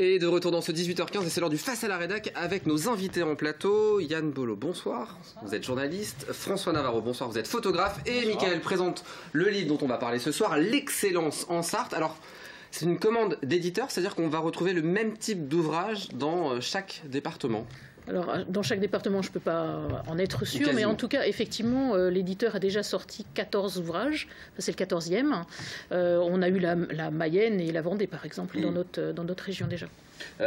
Et de retour dans ce 18h15, et c'est l'heure du Face à la Rédac avec nos invités en plateau. Yann Bolo, bonsoir. Vous êtes journaliste. François Navarro, bonsoir. Vous êtes photographe. Et Michael présente le livre dont on va parler ce soir, L'excellence en Sarthe. Alors, c'est une commande d'éditeur, c'est-à-dire qu'on va retrouver le même type d'ouvrage dans chaque département. Alors, dans chaque département, je ne peux pas en être sûr, mais en tout cas, effectivement, l'éditeur a déjà sorti 14 ouvrages. C'est le 14e. On a eu la Mayenne et la Vendée, par exemple, dans notre région déjà.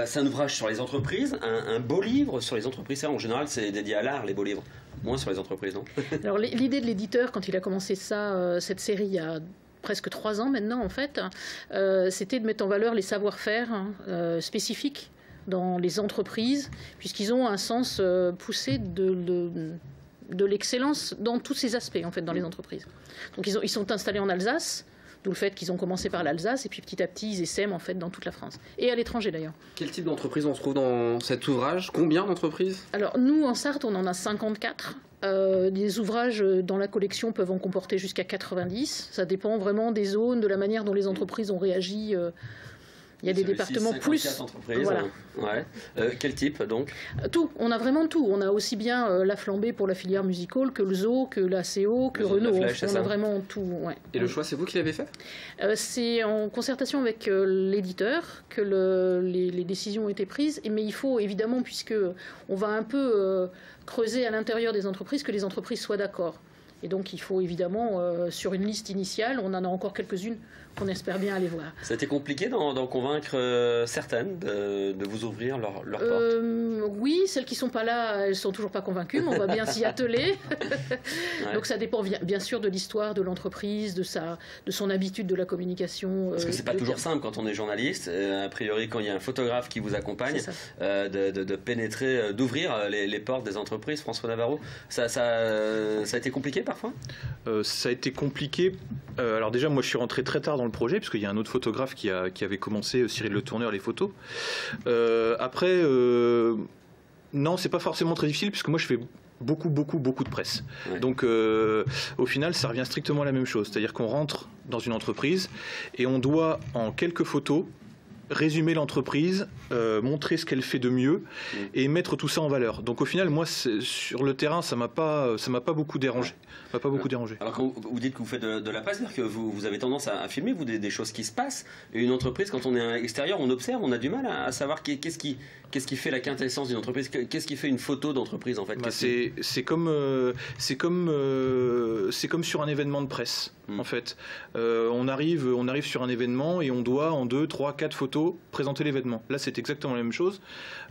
C'est un ouvrage sur les entreprises, un beau livre sur les entreprises. Ça, en général, c'est dédié à l'art, les beaux livres. Moins sur les entreprises, non? Alors, l'idée de l'éditeur, quand il a commencé cette série il y a presque 3 ans maintenant, en fait, c'était de mettre en valeur les savoir-faire spécifiques dans les entreprises, puisqu'ils ont un sens poussé de l'excellence dans tous ces aspects, en fait, dans les entreprises. Donc ils sont installés en Alsace, d'où le fait qu'ils ont commencé par l'Alsace, et puis petit à petit, ils essaiment, en fait, dans toute la France. Et à l'étranger, d'ailleurs. Quel type d'entreprise on se trouve dans cet ouvrage? Combien d'entreprises? Alors, nous, en Sarthe, on en a 54. Des ouvrages dans la collection peuvent en comporter jusqu'à 90. Ça dépend vraiment des zones, de la manière dont les entreprises ont réagi. Il y a des départements plus. Voilà. Ouais. Quel type donc? Tout. On a vraiment tout. On a aussi bien la flambée pour la filière musicale que le zoo, que la CO, que Renault. On a vraiment tout. Ouais. Et le choix, c'est vous qui l'avez fait? C'est en concertation avec l'éditeur que les décisions ont été prises. Mais il faut évidemment, puisque on va un peu creuser à l'intérieur des entreprises, que les entreprises soient d'accord. Et donc il faut évidemment, sur une liste initiale, on en a encore quelques-unes qu'on espère bien aller voir. Ça a été compliqué d'en convaincre certaines de vous ouvrir leur porte? Oui, celles qui ne sont pas là, elles ne sont toujours pas convaincues, mais on va bien s'y atteler. Ouais. Donc ça dépend bien sûr de l'histoire de l'entreprise, de son habitude de la communication. Parce que ce n'est pas toujours simple quand on est journaliste, a priori quand il y a un photographe qui vous accompagne, de pénétrer, d'ouvrir les portes des entreprises. François Navarro, ça a été compliqué parfois? Ça a été compliqué. Alors déjà, moi je suis rentré très tard dans le projet, puisqu'il y a un autre photographe qui avait commencé, Cyril Le Tourneur, les photos. Après, non, c'est pas forcément très difficile, puisque moi je fais beaucoup de presse. Ouais. Donc au final, ça revient strictement à la même chose. C'est-à-dire qu'on rentre dans une entreprise et on doit, en quelques photos, résumer l'entreprise, montrer ce qu'elle fait de mieux et mettre tout ça en valeur. Donc au final, moi, sur le terrain, ça m'a pas beaucoup dérangé. Alors quand vous dites que vous faites de la presse, c'est-à-dire que vous avez tendance à filmer des choses qui se passent. Et une entreprise, quand on est à l'extérieur, on observe, on a du mal à savoir qu'est-ce qui fait la quintessence d'une entreprise, qu'est-ce qui fait une photo d'entreprise en fait. C'est comme sur un événement de presse en fait. On arrive sur un événement et on doit en 2, 3, 4 photos présenter l'événement. Là, c'est exactement la même chose.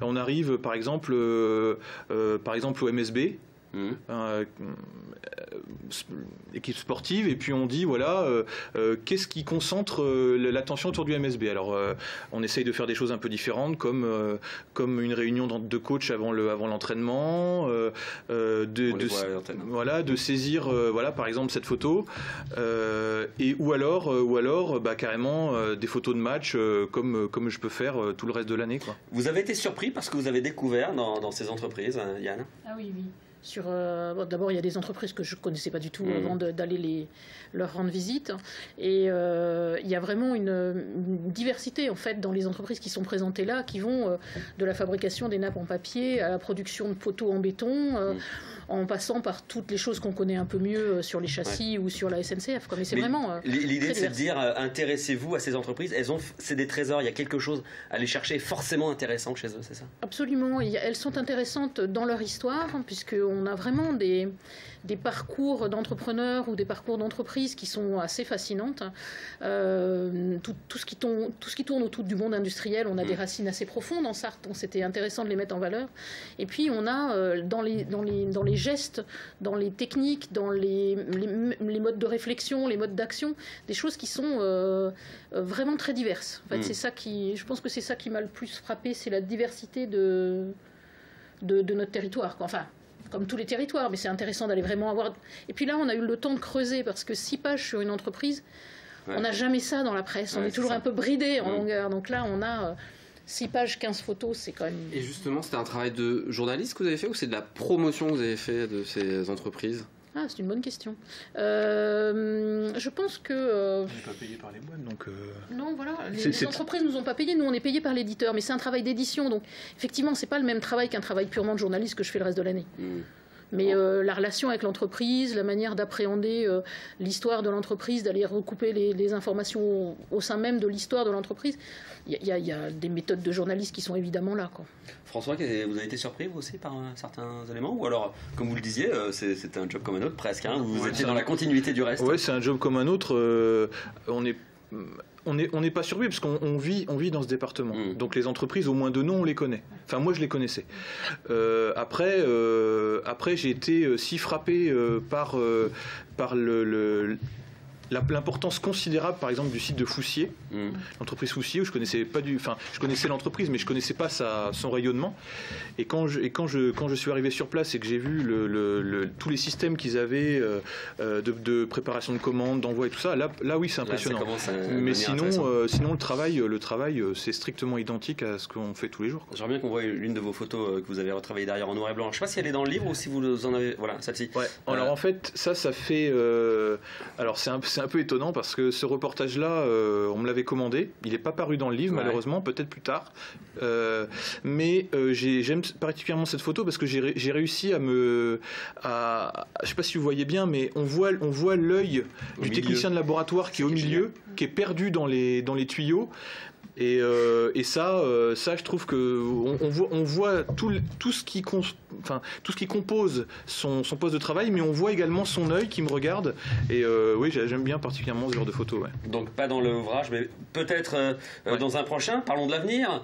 On arrive par exemple au MSB. Équipe sportive, et puis on dit voilà qu'est-ce qui concentre l'attention autour du MSB. Alors on essaye de faire des choses un peu différentes, comme une réunion de coach avant l'entraînement, de saisir par exemple cette photo, ou alors carrément des photos de match comme je peux faire tout le reste de l'année, quoi. Vous avez été surpris par ce que vous avez découvert dans ces entreprises, Yann? Ah oui. D'abord, il y a des entreprises que je ne connaissais pas du tout avant d'aller leur rendre visite. Et il y a vraiment une diversité en fait, dans les entreprises qui sont présentées là, qui vont de la fabrication des nappes en papier à la production de poteaux en béton, en passant par toutes les choses qu'on connaît un peu mieux sur les châssis ou sur la SNCF. Mais c'est vraiment l'idée, c'est de dire intéressez-vous à ces entreprises. C'est des trésors, il y a quelque chose à aller chercher forcément intéressant chez eux, c'est ça? Absolument. Elles sont intéressantes dans leur histoire, puisqu'on a vraiment des parcours d'entrepreneurs ou des parcours d'entreprises qui sont assez fascinantes. Tout ce qui tourne autour du monde industriel, on a des racines assez profondes en Sarthe, donc c'était intéressant de les mettre en valeur. Et puis on a dans les gestes, dans les techniques, dans les modes de réflexion, les modes d'action, des choses qui sont vraiment très diverses. En fait, je pense que c'est ça qui m'a le plus frappé, c'est la diversité de notre territoire, quoi. Enfin, comme tous les territoires, mais c'est intéressant d'aller vraiment avoir... Et puis là, on a eu le temps de creuser, parce que 6 pages sur une entreprise, on n'a jamais ça dans la presse. On est toujours un peu bridé en longueur. Donc là, on a 6 pages, 15 photos, c'est quand même... Et justement, c'était un travail de journaliste que vous avez fait, ou c'est de la promotion que vous avez fait de ces entreprises? Ah, c'est une bonne question. Je pense que... On n'est pas payé par les moines, donc... Non, voilà, les entreprises ne nous ont pas payés, nous on est payés par l'éditeur, mais c'est un travail d'édition, donc effectivement c'est pas le même travail qu'un travail purement de journaliste que je fais le reste de l'année. Mais la relation avec l'entreprise, la manière d'appréhender l'histoire de l'entreprise, d'aller recouper les informations au sein même de l'histoire de l'entreprise, il y a des méthodes de journalistes qui sont évidemment là, quoi. François, vous avez été surpris vous aussi par certains éléments? Ou alors, comme vous le disiez, c'était un job comme un autre presque, hein, vous étiez dans la continuité du reste? Oui, c'est un job comme un autre. On n'est pas surpris parce qu'on vit dans ce département. Donc les entreprises, au moins de nom, on les connaît. Enfin, moi, je les connaissais. Après, j'ai été si frappé par l'importance considérable, par exemple, du site de Foussier, l'entreprise Foussier, où je connaissais l'entreprise, mais je connaissais pas son rayonnement. Et quand je suis arrivé sur place et que j'ai vu tous les systèmes qu'ils avaient de préparation de commandes, d'envoi et tout ça, là oui, c'est impressionnant. Mais sinon, le travail, c'est strictement identique à ce qu'on fait tous les jours. J'aimerais bien qu'on voit l'une de vos photos que vous avez retravaillée derrière en noir et blanc. Je sais pas si elle est dans le livre ou si vous en avez. Voilà, celle-ci. Ouais. Alors en fait, ça fait. Alors c'est un peu étonnant parce que ce reportage-là, on me l'avait commandé. Il n'est pas paru dans le livre, malheureusement, peut-être plus tard. Mais j'aime particulièrement cette photo parce que j'ai réussi je sais pas si vous voyez bien, mais on voit l'œil du technicien de laboratoire qui est au milieu, qui est perdu dans les tuyaux. Et ça, je trouve que on voit tout ce qui compose son poste de travail, mais on voit également son œil qui me regarde. Et oui, j'aime bien particulièrement ce genre de photo. Ouais. Donc pas dans l'ouvrage, mais peut-être dans un prochain. Parlons de l'avenir.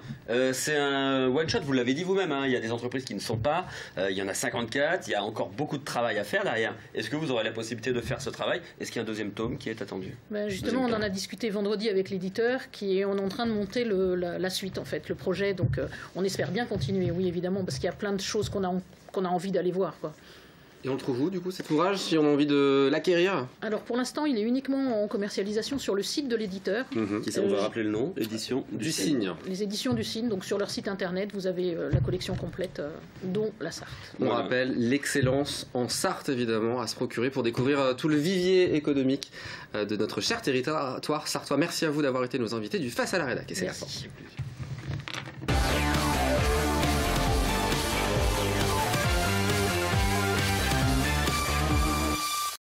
C'est un one shot. Vous l'avez dit vous-même. Hein, il y a des entreprises qui ne sont pas. Il y en a 54. Il y a encore beaucoup de travail à faire derrière. Est-ce que vous aurez la possibilité de faire ce travail? Est-ce qu'il y a un deuxième tome qui est attendu? Justement, on en a discuté vendredi avec l'éditeur, on est en train de monter la suite, en fait, le projet. Donc, on espère bien continuer, oui, évidemment, parce qu'il y a plein de choses qu'on a envie d'aller voir, quoi. Et on le trouve où, du coup, cet ouvrage, si on a envie de l'acquérir? Alors, pour l'instant, il est uniquement en commercialisation sur le site de l'éditeur. On va rappeler le nom, édition du Cygne. Les éditions du Cygne, donc sur leur site internet, vous avez la collection complète, dont la Sarthe. On rappelle l'excellence en Sarthe, évidemment, à se procurer pour découvrir tout le vivier économique de notre cher territoire sartois. Merci à vous d'avoir été nos invités du Face à la Rédac. Et c'est la fin.